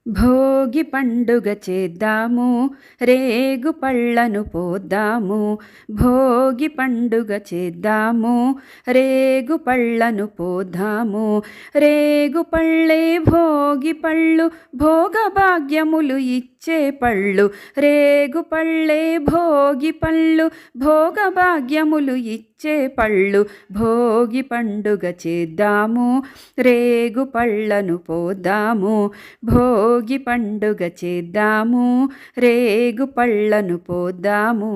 భోగి పండుగ చేద్దాము, రేగు పళ్ళను పోద్దాము. భోగి పండుగ చేద్దాము, రేగు పళ్ళను పోద్దాము. రేగు పళ్ళే భోగి పళ్ళు, భోగభాగ్యములు ఇచ్చే పళ్ళు. రేగు పళ్ళే భోగి పళ్ళు, భోగభాగ్యములు ఇచ్చే పళ్ళు. భోగి పండుగ చేద్దాము, రేగు పళ్ళను పోద్దాము. భోగి పండుగ చేద్దాము, రేగు పళ్ళను పోద్దాము.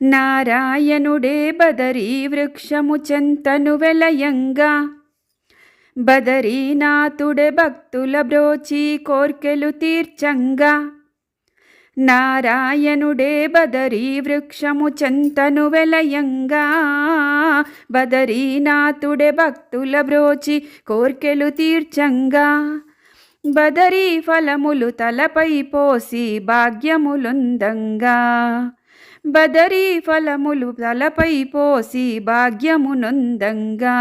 నారాయణుడే బదరీ వృక్షము చెంతను వెలయంగా, బదరీనాథుడే భక్తుల బ్రోచి కోర్కెలు తీర్చంగా. నారాయణుడే బదరీ వృక్షము చెంతను వెలయంగా, బదరీనాథుడే భక్తుల బ్రోచి కోర్కెలు తీర్చంగా. బదరీ ఫలములు తలపై పోసి భాగ్యములొందంగా, బదరీ ఫలములు తలపై పోసి భాగ్యమునొందంగా.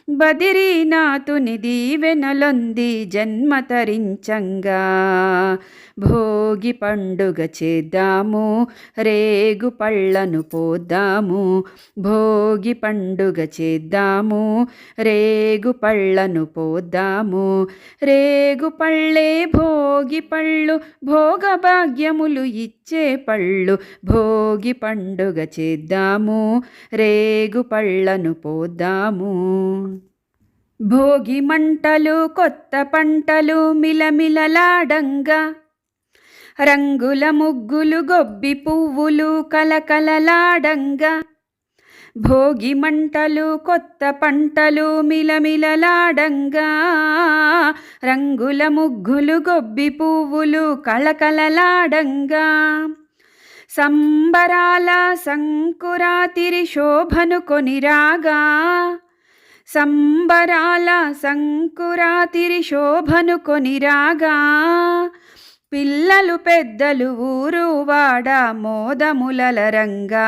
బదరీనాథుని దీవెనలొంది జన్మ తరించంగా. భోగి పండుగ చేద్దాము, రేగు పళ్ళను పోద్దాము. భోగి పండుగ చేద్దాము, రేగు పళ్ళను పోద్దాము. రేగు పళ్ళే భోగి పళ్ళు, భోగభాగ్యములు ఇచ్చే పళ్ళు. భోగి పండుగ చేద్దాము, రేగు పళ్ళను పోద్దాము. భోగి మంటలు కొత్త పంటలు మిలమిలలాడంగా, రంగుల ముగ్గులు గొబ్బి పువ్వులు కలకలలాడంగా. భోగి మంటలు కొత్త పంటలు మిలమిలలాడంగా, రంగుల ముగ్గులు గొబ్బి పువ్వులు కలకలలాడంగా. సంబరాల సంకురాతిరి శోభను కొనిరాగా, సంబరాల సంకురాతిరి శోభను కొనిరాగా. పిల్లలు పెద్దలు ఊరు వాడ మోదములరంగా.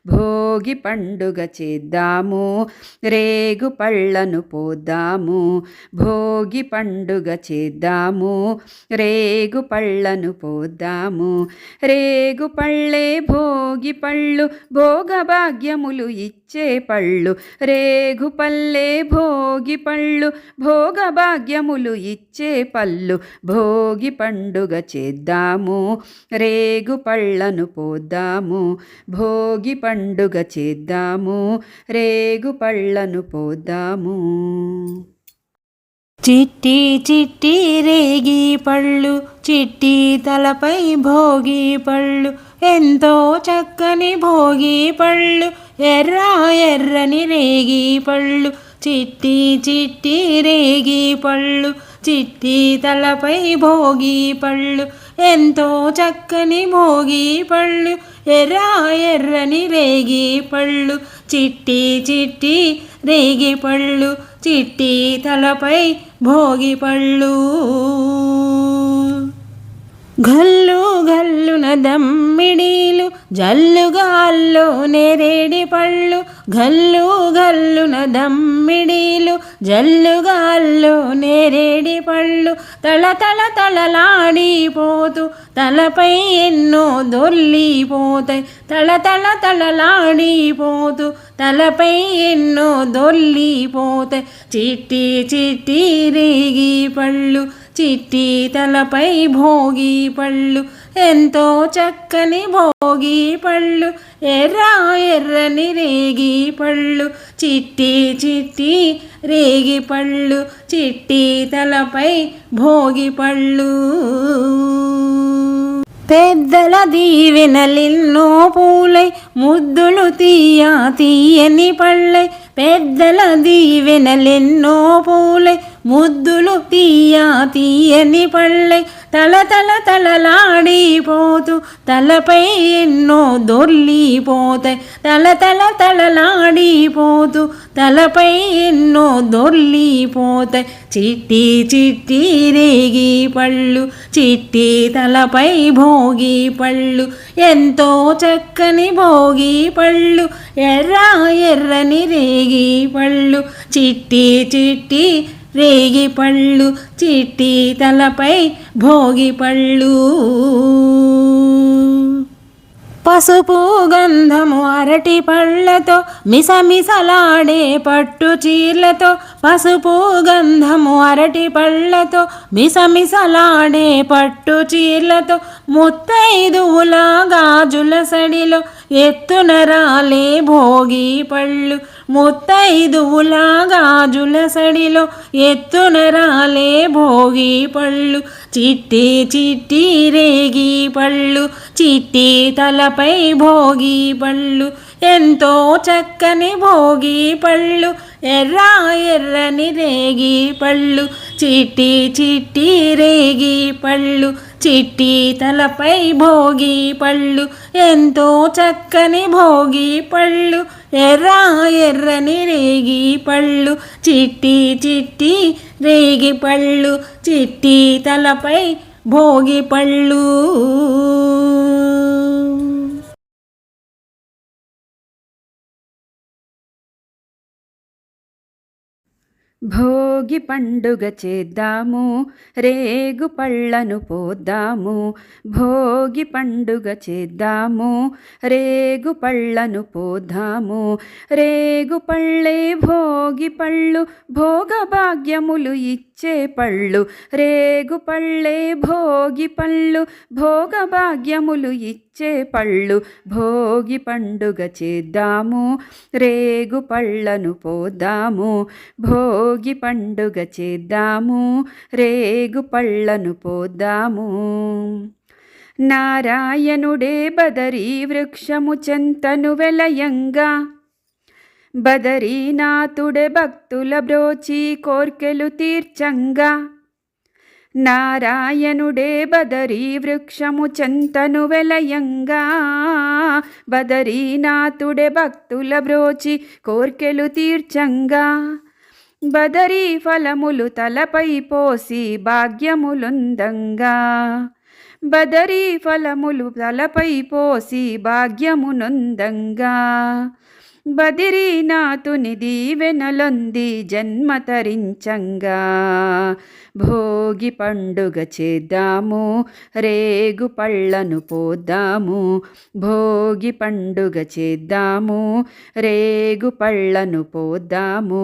భోగి పండుగ చేద్దాము, రేగు పళ్ళను పోద్దాము. భోగి పండుగ చేద్దాము, రేగు పళ్ళను పోద్దాము. రేగు పళ్ళే భోగి పళ్ళు, భోగభాగ్యములు ఇచ్చే పళ్ళు. రేగు పళ్ళే భోగి పళ్ళు, భోగభాగ్యములు ఇచ్చే పళ్ళు. భోగి పండుగ చేద్దాము, రేగు పళ్ళను పోద్దాము. భోగి పండుగ చేద్దాము, రేగు పళ్ళను పోద్దాము. చిట్టి చిట్టి రేగి పళ్ళు, చిట్టి తలపై భోగి పళ్ళు. ఎంతో చక్కని భోగి పళ్ళు, ఎర్ర ఎర్రని రేగి పళ్ళు. చిట్టి చిట్టి రేగి పళ్ళు, చిట్టి తలపై భోగి పళ్ళు. ఎంతో చక్కని భోగి పళ్ళు, ఎర్ర ఎర్రని రేగి పళ్ళు. చిట్టి చిట్టి రేగి పళ్ళు, చిట్టి తలపై భోగి పళ్ళు. గల్లు గల్లున దమ్మిడీలు, జల్లుగాల్లో నేరేడి పళ్ళు. గల్లు గల్లున దమ్మిడీలు, జల్లుగాల్లో నేరేడి పళ్ళు. తల తల తలలాడిపోతూ తలపై ఎన్నో దొర్లిపోతాయి. తల తల తలలాడిపోతూ తలపై ఎన్నో దొర్లిపోతాయి. చిట్టి చిట్టి రేగి పళ్ళు, చిట్టి తలపై భోగి పళ్ళు. ఎంతో చక్కని భోగి పళ్ళు, ఎర్ర ఎర్రని రేగి పళ్ళు. చిట్టి చిట్టి రేగి పళ్ళు, చిట్టి తలపై భోగి పళ్ళు. పెద్దల దీవెనలెన్నో పూలై, ముద్దులు తీయ తీయని పళ్ళై. పెద్దల దీవెనలెన్నో పూలై, ముద్దులు తీయ తీయని పళ్ళై. తల తల తలలాడిపోతూ తలపై ఎన్నో దొర్లిపోతాయి. తల తల తలలాడిపోతూ తలపై ఎన్నో దొర్లిపోతాయి. చిట్టి చిట్టి రేగి పళ్ళు, చిట్టి తలపై భోగి పళ్ళు. ఎంతో చక్కని భోగి పళ్ళు, ఎర్ర ఎర్రని రేగి పళ్ళు. చిట్టి చిట్టి రేగి పళ్ళు చిట్టి తలపై భోగి పళ్ళు పసుపు గంధము అరటి పళ్ళతో మిసమిసలాడే పట్టు చీరలతో పసుపు గంధము అరటి పళ్ళతో మిసమిసలాడే పట్టు చీరలతో ముత్తైదువుల గాజుల సడిలో ఎత్తున రాలే భోగి పళ్ళు ముత్తైదువుల గాజుల సడిలో ఎత్తున రాలే భోగి పళ్ళు చిట్టి చిట్టి రేగి పళ్ళు చిట్టి తలపై భోగి పళ్ళు ఎంతో చక్కని భోగి పళ్ళు ఎర్ర ఎర్రని రేగి పళ్ళు చిట్టి చిట్టి రేగి పళ్ళు చిట్టి తలపై భోగి పళ్ళు ఎంతో చక్కని భోగి పళ్ళు ఎర్ర ఎర్రని రేగి పళ్ళు చిట్టి చిట్టి రేగి పళ్ళు చిట్టి తలపై భోగి పళ్ళు. భోగి పండుగ చేద్దాము రేగు పళ్ళను పోద్దాము భోగి పండుగ చేద్దాము రేగు పళ్ళను పోద్దాము రేగు పళ్ళే భోగి పళ్ళు భోగభాగ్యములు ఇచ్చే పళ్ళు రేగు పళ్ళే భోగి పళ్ళు భోగభాగ్యములు ఇచ్చే పళ్ళు భోగి పండుగ చేద్దాము రేగు పళ్ళను పోద్దాము భోగి పండుగ చేద్దాము రేగు పళ్ళను పోద్దాము. నారాయణుడే బదరీ వృక్షము చెంతను వెలయంగా బదరీనాథుడే భక్తుల బ్రోచి కోర్కెలు తీర్చంగా నారాయణుడే బదరీ వృక్షము చెంతను వెలయంగా బదరీనాథుడే భక్తుల బ్రోచి కోర్కెలు తీర్చంగా బదరీ ఫలములు తలపై పోసి భాగ్యములొందంగా బదరీ ఫలములు తలపై పోసి భాగ్యమునొందంగా బదరీనాథుని దీవెనలొంది జన్మ తరించంగా భోగి పండుగ చేద్దాము రేగు పళ్ళను పోద్దాము భోగి పండుగ చేద్దాము రేగు పళ్ళను పోద్దాము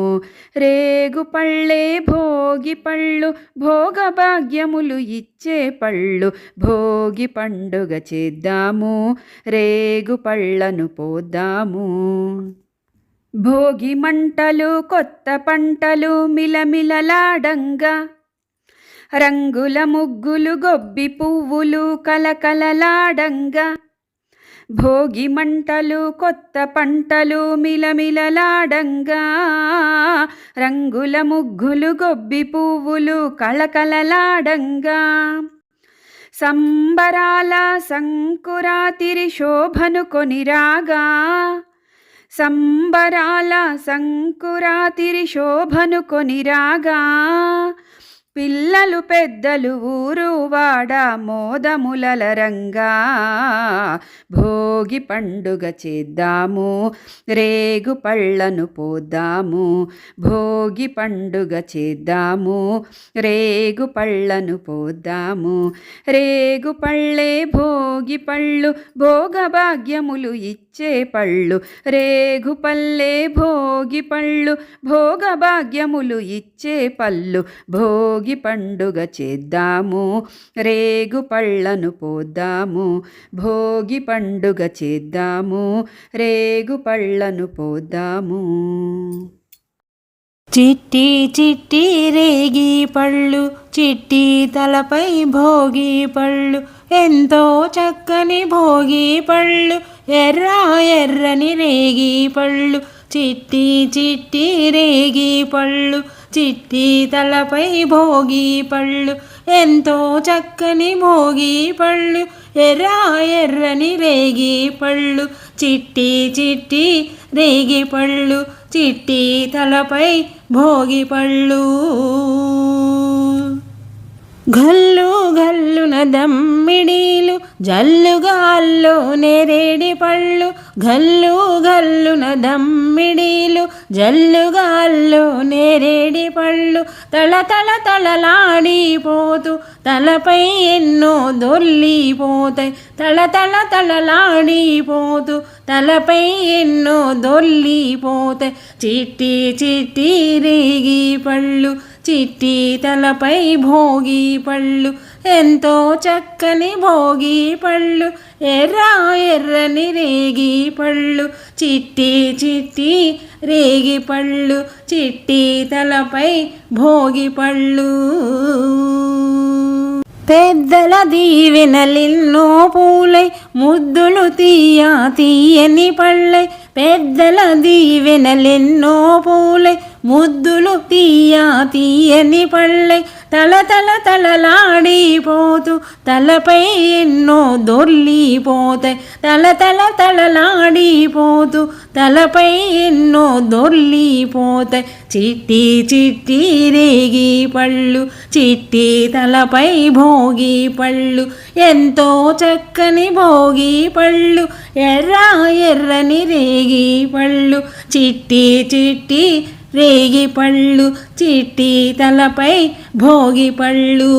రేగు పళ్ళే భోగి పళ్ళు భోగభాగ్యములు ఇచ్చే పళ్ళు భోగి పండుగ చేద్దాము రేగు పళ్ళను పోద్దాము. భోగి మంటలు కొత్త పంటలు మిలమిలలాడంగా రంగుల ముగ్గులు గొబ్బి పువ్వులు కలకలలాడంగా భోగి మంటలు కొత్త పంటలు మిలమిలలాడంగా రంగుల ముగ్గులు గొబ్బి పువ్వులు కలకలలాడంగా సంబరాల సంకురాతిరి శోభను కొనిరాగా సంబరాల సంకురాతిరి శోభను కొనిరాగా పిల్లలు పెద్దలు ఊరు వాడ మోదములరంగా భోగి పండుగ చేద్దాము రేగు పళ్ళను పోద్దాము భోగి పండుగ చేద్దాము రేగు పళ్ళను పోద్దాము రేగు పళ్ళే భోగి పళ్ళు భోగభాగ్యములు ఇచ్చే పళ్ళు రేగు పళ్ళే భోగి పళ్ళు భోగభాగ్యములు ఇచ్చే పళ్ళు భోగి పండుగ చేద్దాము రేగు పళ్ళను పోద్దాము భోగి పండుగ చేద్దాము రేగు పళ్ళను పోద్దాము. చిట్టి చిట్టి రేగి పళ్ళు చిట్టి తలపై భోగి పళ్ళు ఎంతో చక్కని భోగి పళ్ళు ఎర్ర ఎర్రని రేగి పళ్ళు చిట్టి చిట్టి రేగి పళ్ళు చిట్టి తలపై భోగి పళ్ళు ఎంతో చక్కని భోగి పళ్ళు ఎర్ర ఎర్రని రేగి పళ్ళు చిట్టి చిట్టి రేగి పళ్ళు చిట్టి తలపై భోగి పళ్ళు. గల్లు గల్లున దమ్మిడీలు జల్లుగాల్లో నేరేడి పళ్ళు గల్లు గల్లున దమ్మిడీలు జల్లుగాల్లో నేరేడి పళ్ళు తల తల తలలాడిపోతూ తలపై ఎన్నో దొర్లిపోతాయి తల తల తలలాడిపోతూ తలపై ఎన్నో దొర్లిపోతాయి చిట్టి చిట్టి రేగి పళ్ళు చిట్టి తలపై భోగి పళ్ళు ఎంతో చక్కని భోగి పళ్ళు ఎర్ర ఎర్రని రేగి పళ్ళు చిట్టి చిట్టి రేగి పళ్ళు చిట్టి తలపై భోగి పళ్ళు పెద్దల దీవెనలెన్నో పూలై ముద్దులు తీయని పళ్ళై పెద్దల దీవెనలెన్నో పూలై ముద్దులు తీయని పళ్ళై తల తల తలలాడిపోతూ తలపై ఎన్నో దొర్లిపోతాయి తల తల తలలాడిపోతూ తలపై ఎన్నో దొర్లిపోతాయి చిట్టి చిట్టి రేగి పళ్ళు చిట్టి తలపై భోగి పళ్ళు ఎంతో చక్కని భోగి పళ్ళు ఎర్ర ఎర్రని రేగి పళ్ళు చిట్టి చిట్టి రేగి పళ్ళు చిట్టి తలపై భోగి పళ్ళు.